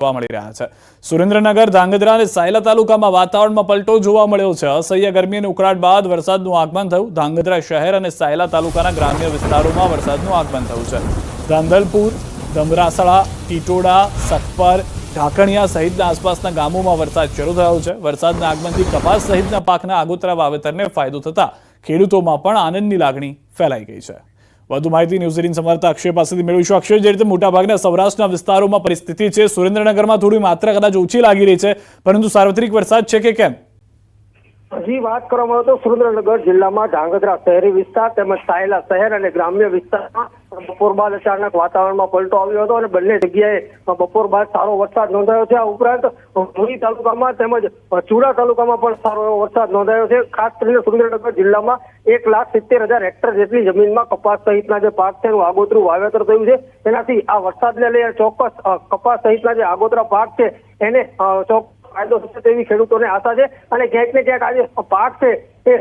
જોવા મળી રહ્યા છે। સુરેન્દ્રનગર, ધાંગધ્રા અને સાયલા તાલુકામાં વાતાવરણમાં પલટો જોવા મળ્યો છે। અસહ્ય ગરમી અને ઉકળાટ બાદ વરસાદનું આગમન થયું। ધાંગધ્રા શહેર અને સાયલા તાલુકાના ગ્રામ્ય વિસ્તારોમાં વરસાદનું આગમન થયું છે। ધાંધલપુર, ધમરાસળા, ટીટોડા, સખપર, ઢાકણિયા સહિતના આસપાસના ગામોમાં વરસાદ શરૂ થયો છે। વરસાદના આગમનથી કપાસ સહિતના પાકના આગોતરા વાવેતરને ફાયદો થતા ખેડૂતોમાં પણ આનંદની લાગણી ફેલાઈ ગઈ છે। વધુ માહિતી ન્યૂઝ 18 સંવાદદાતા અક્ષય પાસેથી મેળવીશું। અક્ષય, જે રીતે મોટાભાગના સૌરાષ્ટ્રના વિસ્તારોમાં પરિસ્થિતિ છે, સુરેન્દ્રનગરમાં થોડી માત્રા કદાચ ઓછી લાગી રહી છે, પરંતુ સાર્વત્રિક વરસાદ છે કે કેમ? હજી વાત કરવામાં આવે તો સુરેન્દ્રનગર જિલ્લામાં ધાંગધ્રા શહેરી વિસ્તાર તેમજ સાયલા શહેર અને ગ્રામ્ય વિસ્તારમાં બપોર બાદ અચાનક વાતાવરણમાં પલટો આવ્યો હતો અને બંને જગ્યાએ બપોર બાદ સારો વરસાદ નોંધાયો છે। આ ઉપરાંત મોરી તાલુકામાં તેમજ ચુડા તાલુકામાં પણ સારો એવો વરસાદ નોંધાયો છે। ખાસ કરીને સુરેન્દ્રનગર જિલ્લામાં 1,70,000 હેક્ટર જેટલી જમીનમાં કપાસ સહિતના જે પાક છે એનું આગોતરું વાવેતર થયું છે। તેનાથી આ વરસાદને લઈને ચોક્કસ કપાસ સહિતના જે આગોતરા પાક છે એને ચોક્કસ ફાયદો થશે તેવી ખેડૂતોને આશા છે। અને ક્યાંક ને ક્યાંક આજે પાક છે એ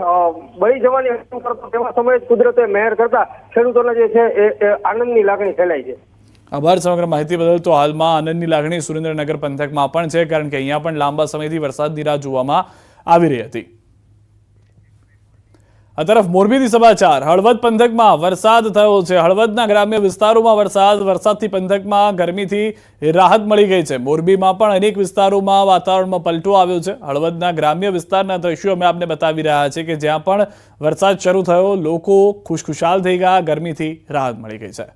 બળી જવાની કરતો તેવા સમયે કુદરતે મહેર કરતા ખેડૂતોને જે છે એ આનંદની લાગણી ફેલાઈ છે। આભાર સમગ્ર માહિતી બદલ। તો હાલમાં આનંદની લાગણી સુરેન્દ્રનગર પંથકમાં પણ છે, કારણ કે અહીંયા પણ લાંબા સમયથી વરસાદની રાહ જોવામાં આવી રહી હતી। આ તરફ મોરબીથી સમાચાર। હળવદ પંથકમાં વરસાદ થયો છે। હળવદના ગ્રામ્ય વિસ્તારોમાં વરસાદથી પંથકમાં ગરમીથી રાહત મળી ગઈ છે। મોરબીમાં પણ અનેક વિસ્તારોમાં વાતાવરણમાં પલટો આવ્યો છે। હળવદના ગ્રામ્ય વિસ્તારના દ્રશ્યો અમે આપને બતાવી રહ્યા છીએ કે જ્યાં પણ વરસાદ શરૂ થયો, લોકો ખુશખુશાલ થઈ ગયા, ગરમીથી રાહત મળી ગઈ છે।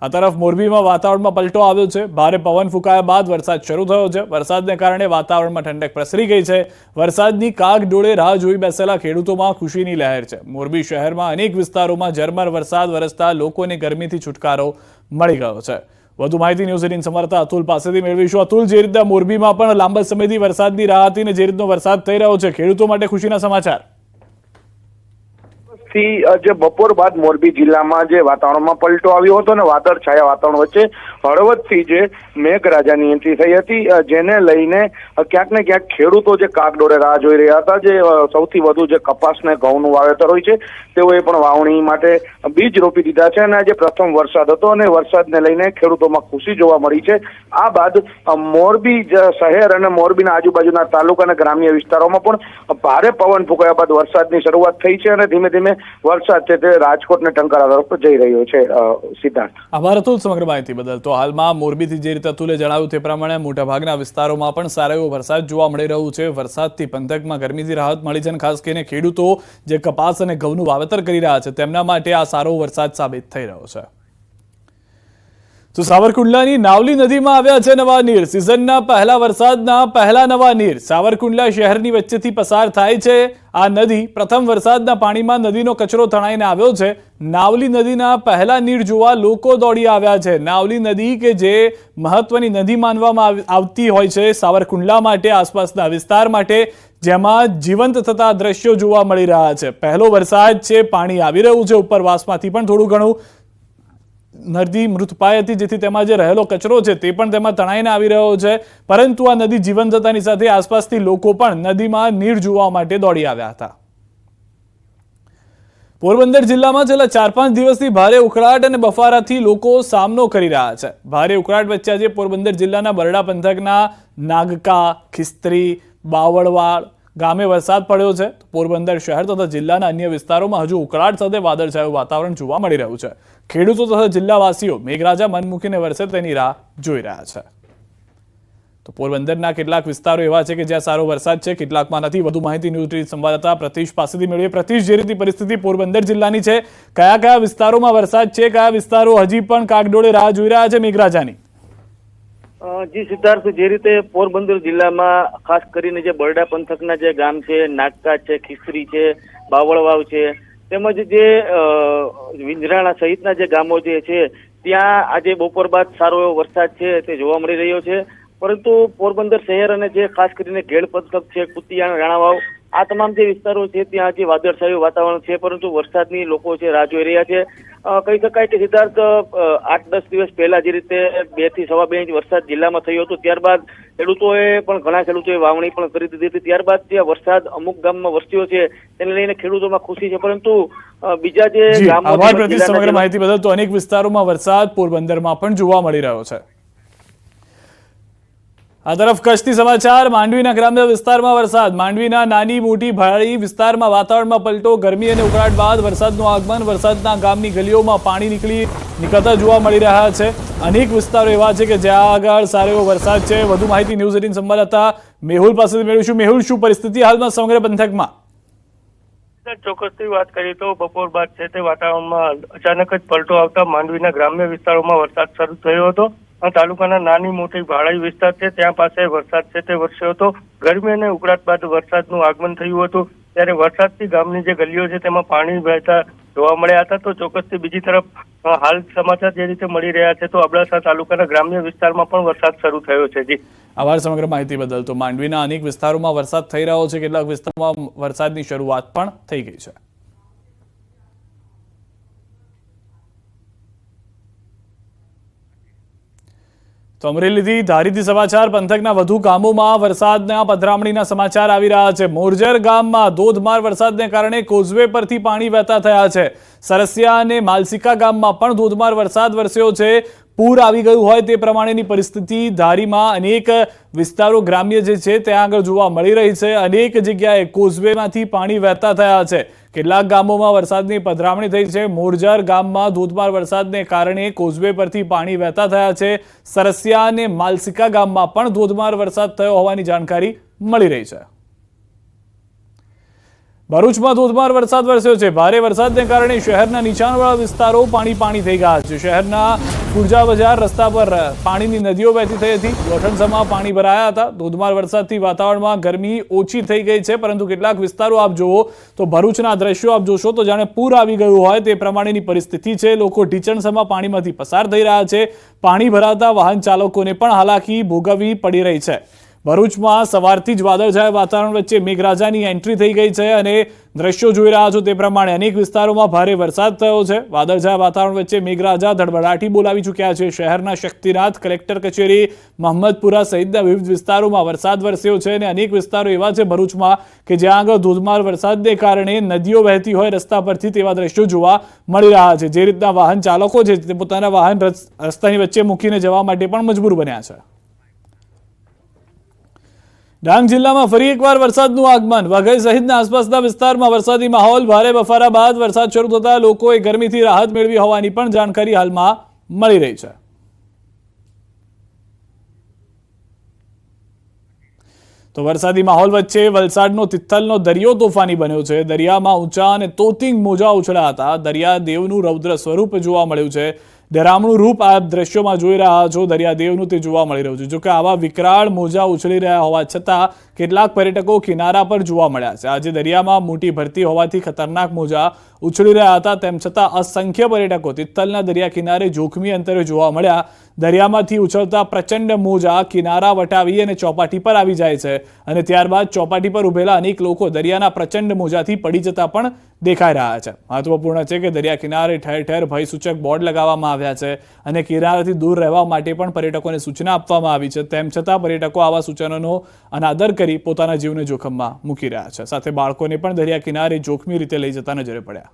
આ તરફ મોરબીમાં વાતાવરણમાં પલટો આવ્યો છે। ભારે પવન ફૂંકાયા બાદ વરસાદ શરૂ થયો છે। વરસાદને કારણે વાતાવરણમાં ઠંડક પ્રસરી ગઈ છે। વરસાદની કાગડોળે રાહ જોઈ બેસેલા ખેડૂતોમાં ખુશીની લહેર છે। મોરબી શહેરમાં અનેક વિસ્તારોમાં ઝરમર વરસાદ વરસતા લોકોને ગરમીથી છુટકારો મળી ગયો છે। વધુ માહિતી ન્યૂઝ 18 સંવાદદાતા અતુલ પાસેથી મેળવીશું। અતુલ, જે રીતે મોરબીમાં પણ લાંબા સમયથી વરસાદની રાહ હતી ને જે રીતનો વરસાદ થઈ રહ્યો છે, ખેડૂતો માટે ખુશીના સમાચાર। જે બપોર બાદ મોરબી જિલ્લામાં જે વાતાવરણમાં પલટો આવ્યો હતો અને વાદળ છાયા વાતાવરણ વચ્ચે હળવદથી જે મેઘરાજાની એન્ટ્રી થઈ હતી, જેને લઈને ક્યાંક ને ક્યાંક ખેડૂતો જે કાગડોળે રાહ જોઈ રહ્યા હતા। જે સૌથી વધુ જે કપાસ ને ઘઉંનું વાવેતર હોય છે તેઓએ પણ વાવણી માટે બીજ રોપી દીધા છે અને આજે પ્રથમ વરસાદ હતો અને વરસાદને લઈને ખેડૂતોમાં ખુશી જોવા મળી છે। આ બાદ મોરબી શહેર અને મોરબીના આજુબાજુના તાલુકા અને ગ્રામ્ય વિસ્તારોમાં પણ ભારે પવન ફૂંકાયા બાદ વરસાદની શરૂઆત થઈ છે અને ધીમે ધીમે વરસાદ છે તે રાજકોટ ને ટંકારા તરફ જઈ રહ્યો છે। સિદ્ધાર્થ, આભાર અતુલ સમગ્ર માહિતી બદલ। તો હાલમાં મોરબીથી જે રીતે અતુલે જણાવ્યું તે પ્રમાણે મોટાભાગના વિસ્તારોમાં પણ સારો એવો વરસાદ જોવા મળી રહ્યો છે। વરસાદથી પંથકમાં ગરમીથી રાહત મળી છે અને ખાસ કરીને ખેડૂતો જે કપાસ અને ઘઉંનું વાવેતર કરી રહ્યા છે તેમના માટે આ સારો વરસાદ સાબિત થઈ રહ્યો છે। તો સાવરકુંડલાની નાવલી નદીમાં આવ્યા છે નવા નીર। સિઝનના પહેલા વરસાદના પહેલા નવા નીર સાવરકુંડલા શહેરની વચ્ચેથી પસાર થાય છે। આ નદી પ્રથમ વરસાદના પાણીમાં નદીનો કચરો તણાઈને આવ્યો છે। નાવલી નદીના પહેલા નીર જોવા લોકો દોડી આવ્યા છે। નાવલી નદી કે જે મહત્વની નદી માનવામાં આવતી હોય છે સાવરકુંડલા માટે, આસપાસના વિસ્તાર માટે, જેમાં જીવંત થતા દ્રશ્યો જોવા મળી રહ્યા છે। પહેલો વરસાદ છે, પાણી આવી રહ્યું છે ઉપરવાસમાંથી પણ થોડું ઘણું। નદી મૃતપાય હતી, જેથી તેમાં જે રહેલો કચરો છે તે પણ તેમાં તણાઈને આવી રહ્યો છે, પરંતુ આ નદી જીવંત થતાની સાથે આસપાસથી લોકો પણ નદીમાં નીર જોવા માટે દોડી આવ્યા હતા। પોરબંદર જિલ્લામાં છેલ્લા 4-5 દિવસથી ભારે ઉકળાટ અને બફારાથી લોકો સામનો કરી રહ્યા છે। ભારે ઉકળાટ વચ્ચે આજે પોરબંદર જિલ્લાના બરડા પંથકના નાગકા, ખિસ્ત્રી, બાવળવાડ ગામે વરસાદ પડ્યો છે। પોરબંદર શહેર તથા જિલ્લાના અન્ય વિસ્તારોમાં હજુ ઉકળાટ સાથે વાદળછાયું વાતાવરણ જોવા મળી રહ્યું છે। ખેડૂતો તથા જિલ્લાવાસીઓ મેઘરાજા મન મૂકીને વરસે તેની રાહ જોઈ રહ્યા છે। તો પોરબંદરના કેટલાક વિસ્તારો એવા છે કે જ્યાં સારો વરસાદ છે, કેટલાકમાં નથી। વધુ માહિતી ન્યૂઝ 18 સંવાદદાતા પ્રતિશ પાસેથી મેળવીએ। પ્રતિશ, જે રીતે પરિસ્થિતિ પોરબંદર જિલ્લાની છે, કયા કયા વિસ્તારોમાં વરસાદ છે, કયા વિસ્તારો હજી પણ કાગડોળે રાહ જોઈ રહ્યા છે મેઘરાજાની? જી સિદ્ધાર્થ, જે રીતે પોરબંદર જિલ્લામાં ખાસ કરીને જે બરડા પંથકના જે ગામ છે, નાગકા છે, ખીસરી છે, બાવળવાવ છે, તેમજ જે વિંજરાણા સહિતના જે ગામો જે છે ત્યાં આજે બપોર બાદ સારો એવો વરસાદ છે તે જોવા મળી રહ્યો છે। પરંતુ પોરબંદર શહેર અને જે ખાસ કરીને ઘેડ પંથક છે, કુતિયાણા, રાણાવાવ, આ તમામ જે વિસ્તારો છે ત્યાં જે વાદળછાયું વાતાવરણ છે, પરંતુ વરસાદની લોકો છે રાહ જોઈ રહ્યા છે। કહી શકાય કે સિદ્ધાર્થ 8-10 દિવસ પહેલા જે રીતે 2 થી સવા 2 ઇંચ વરસાદ જિલ્લામાં થયો હતો, ત્યારબાદ ઘણા ખેડૂતોએ વાવણી પણ કરી દીધી હતી। ત્યારબાદ જે વરસાદ અમુક ગામમાં વરસ્યો છે તેને લઈને ખેડૂતોમાં ખુશી છે, પરંતુ બીજા જે ગામો સમગ્ર માહિતી બદલ। તો અનેક વિસ્તારોમાં વરસાદ પોરબંદરમાં પણ જોવા મળી રહ્યો છે। આ તરફ કચ્છથી સમાચાર માંડવીના ગ્રામ્ય વિસ્તારમાં વરસાદ માંડવીના નાની મોટી ભારી વિસ્તારમાં વાતાવરણમાં પલટો ગરમી અને ઉકળાટ બાદ વરસાદનું આગમન વરસાદના ગામની ગલીઓમાં પાણી નીકળતા જોવા મળી રહ્યા છે અનેક વિસ્તારો એવા છે કે જ્યાં આગળ સારો એવો વરસાદ છે વધુ માહિતી ન્યૂઝ 18 સંવાદદાતા મેહુલ પાસેથી મેળવીશું મેહુલ શું પરિસ્થિતિ હાલમાં સમગ્ર પંથકમાં ચોક્કસથી વાત કરીએ તો બપોર બાદ છે તે વાતાવરણમાં અચાનક જ પલટો આવતા માંડવીના ગ્રામ્ય વિસ્તારોમાં વરસાદ શરૂ થયો હતો તાલુકાના નાની મોટી ભાડાઈ વિસ્તાર છે ત્યાં પાસે વરસાદ છે તે વરસ્યો હતો ગરમી અને ઉકળાટ બાદ વરસાદનું આગમન થયું હતું ત્યારે વરસાદથી ગામની જે ગલીઓ છે તેમાં પાણી વહેતા જોવા મળ્યા હતા તો ચોક્કસથી બીજી તરફ હાલ સમાચાર જે રીતે મળી રહ્યા છે તો અબડાસા તાલુકાના ગ્રામ્ય વિસ્તારમાં પણ વરસાદ શરૂ થયો છે જી આભાર સમગ્ર માહિતી બદલ તો માંડવીના અનેક વિસ્તારોમાં વરસાદ થઈ રહ્યો છે કેટલાક વિસ્તારોમાં વરસાદની શરૂઆત પણ થઈ ગઈ છે તો અમરેલીથી ધારીથી સમાચાર પંથકના વધુ ગામોમાં વરસાદના પધરામણીના સમાચાર આવી રહ્યા છે મોરજર ગામમાં ધોધમાર વરસાદને કારણે કોઝવે પરથી પાણી વહેતા થયા છે સરસિયા અને માલસિકા ગામમાં પણ ધોધમાર વરસાદ વરસ્યો છે પૂર આવી ગયું હોય તે પ્રમાણેની પરિસ્થિતિ ધારીમાં અનેક વિસ્તારો ગ્રામ્ય જે છે ત્યાં આગળ જોવા મળી રહી છે અનેક જગ્યાએ કોઝવેમાંથી પાણી વહેતા થયા છે કેટલાક ગામોમાં વરસાદની પધરામણી થઈ છે મોરજર ગામમાં ધોધમાર વરસાદને કારણે કોઝવે પરથી પાણી વહેતા થયા છે સરસિયા અને માલસિકા ગામમાં પણ ધોધમાર વરસાદ થયો હોવાની જાણકારી મળી રહી છે ભરૂચમાં ધોધમાર વરસાદ વરસ્યો છે ભારે વરસાદને કારણે શહેરના નીચાણવાળા વિસ્તારો પાણી થઈ ગયા છે શહેરના કુરજા બજાર રસ્તા પર પાણીની નદીઓ વહેતી થઈ હતી લોઠણસમાં પાણી ભરાયા હતા ધોધમાર વરસાદથી વાતાવરણમાં ગરમી ઓછી થઈ ગઈ છે પરંતુ કેટલાક વિસ્તારો આપ જુઓ તો ભરૂચના દ્રશ્યો આપ જોશો તો જાણે પૂર આવી ગયું હોય તે પ્રમાણેની પરિસ્થિતિ છે લોકો ઢીચણસમાં પાણીમાંથી પસાર થઈ રહ્યા છે પાણી ભરાતા વાહન ચાલકોને પણ હાલાકી ભોગવવી પડી રહી છે ભરૂચમાં સવારથી જ વાદળછાયા વાતાવરણ વચ્ચે મેઘરાજાની એન્ટ્રી થઈ ગઈ છે અને દ્રશ્યો જોઈ રહ્યા છો તે પ્રમાણે અનેક વિસ્તારોમાં ભારે વરસાદ થયો છે વાદળછાયા વાતાવરણ વચ્ચે મેઘરાજા ધડબડાટી બોલાવી ચૂક્યા છે શહેરના શક્તિનાથ કલેક્ટર કચેરી મહમ્મદપુરા સહિતના વિવિધ વિસ્તારોમાં વરસાદ વરસ્યો છે અને અનેક વિસ્તારો એવા છે ભરૂચમાં કે જ્યાં આગળ ધોધમાર વરસાદને કારણે નદીઓ વહેતી હોય રસ્તા પરથી તેવા દ્રશ્યો જોવા મળી રહ્યા છે જે રીતના વાહન ચાલકો છે તે પોતાના વાહન રસ્તાની વચ્ચે મૂકીને જવા માટે પણ મજબૂર બન્યા છે ડાંગ જિલ્લામાં ફરી એકવાર વરસાદનું આગમન વાઘઈ સહિતના આસપાસના વિસ્તારમાં વરસાદી માહોલ ભારે બફારા બાદ વરસાદ શરૂ થતા લોકોએ ગરમીથી રાહત મેળવી હોવાની પણ જાણકારી હાલમાં મળી રહી છે તો વરસાદી માહોલ વચ્ચે વલસાડનો તિથલનો દરિયો તોફાની બન્યો છે દરિયામાં ઊંચા અને તોતિંગ મોજા ઉછળ્યા હતા દરિયાદેવનું રૌદ્ર સ્વરૂપ જોવા મળ્યું છે ડરામણું રૂપ આ દ્રશ્યોમાં જોઈ રહ્યા છો દરિયાદેવનું તે જોવા મળી રહ્યું છે જોકે આવા વિકરાળ મોજા ઉછળી રહ્યા હોવા છતાં કેટલાક પર્યટકો કિનારા પર જોવા મળ્યા છે આજે દરિયામાં મોટી ભરતી હોવાથી ખતરનાક મોજા ઉછળી રહ્યા હતા તેમ છતાં અસંખ્ય પર્યટકો તિથલના દરિયા કિનારે જોખમી અંતરે જોવા મળ્યા દરિયામાંથી ઉછળતા પ્રચંડ મોજા કિનારા વટાવી અને ચોપાટી પર આવી જાય છે અને ત્યારબાદ ચોપાટી પર ઉભેલા અનેક લોકો દરિયાના પ્રચંડ મોજાથી પડી જતા પણ દેખાઈ રહ્યા છે મહત્વપૂર્ણ છે કે દરિયા કિનારે ઠેર ઠેર ભયસૂચક બોર્ડ લગાવવામાં આવ્યા છે અને કિનારાથી દૂર રહેવા માટે પણ પર્યટકોને સૂચના આપવામાં આવી છે તેમ છતાં પર્યટકો આવા સૂચનોનો અનાદર કરી પોતાના જીવને જોખમમાં મૂકી રહ્યા છે સાથે બાળકોને પણ દરિયા કિનારે જોખમી રીતે લઈ જતા નજરે પડ્યા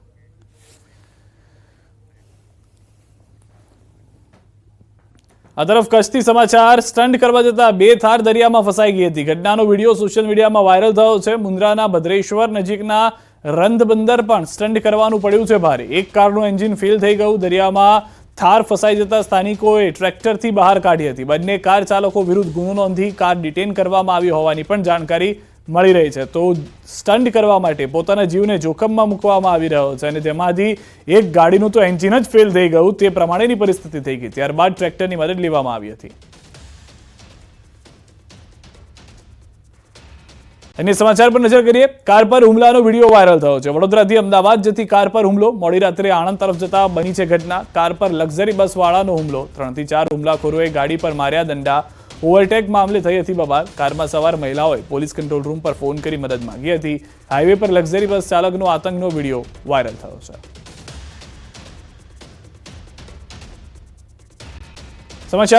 આ તરફ કચ્છથી સમાચાર સ્ટન્ટ કરવા જતા બે થાર દરિયામાં ફસાઈ ગઈ હતી ઘટનાનો વિડીયો સોશિયલ મીડિયામાં વાયરલ થયો છે મુન્દ્રાના ભદ્રેશ્વર નજીકના રંધ બંદર પણ સ્ટન્ટ કરવાનું પડ્યું છે ભારે એક કારનું એન્જિન ફેલ થઈ ગયું દરિયામાં થાર ફસાઈ જતા સ્થાનિકોએ ટ્રેક્ટરથી બહાર કાઢી હતી બંને કાર ચાલકો વિરુદ્ધ ગુનો નોંધી કાર ડિટેન કરવામાં આવી હોવાની પણ જાણકારી મળી રહી છે તો સ્ટન્ટ કરવા માટે પોતાના જીવને જોખમમાં મૂકવામાં આવી રહ્યો છે અને તેમાંથી એક ગાડીનું તો એન્જિન જ ફેલ થઈ ગયું તે પ્રમાણેની પરિસ્થિતિ થઈ ગઈ ત્યારબાદ ટ્રેક્ટરની મદદ લેવામાં આવી હતી અન્ય સમાચાર પર નજર કરીએ કાર પર હુમલાનો વિડીયો વાયરલ થયો છે વડોદરાથી અમદાવાદ જતી કાર પર હુમલો મોડી રાત્રે આણંદ તરફ જતા બની છે ઘટના કાર પર લક્ઝરી બસ વાળાનો હુમલો 3 થી 4 હુમલાખોરોએ ગાડી પર માર્યા દંડા ઓવરટેક મામલે થઈ હતી બબાલ કારમાં સવાર મહિલાઓએ પોલીસ કંટ્રોલ રૂમ પર ફોન કરી મદદ માંગી હતી હાઈવે પર લક્ઝરી બસ ચાલકનો આતંકનો વિડીયો વાયરલ થયો છે સમાચાર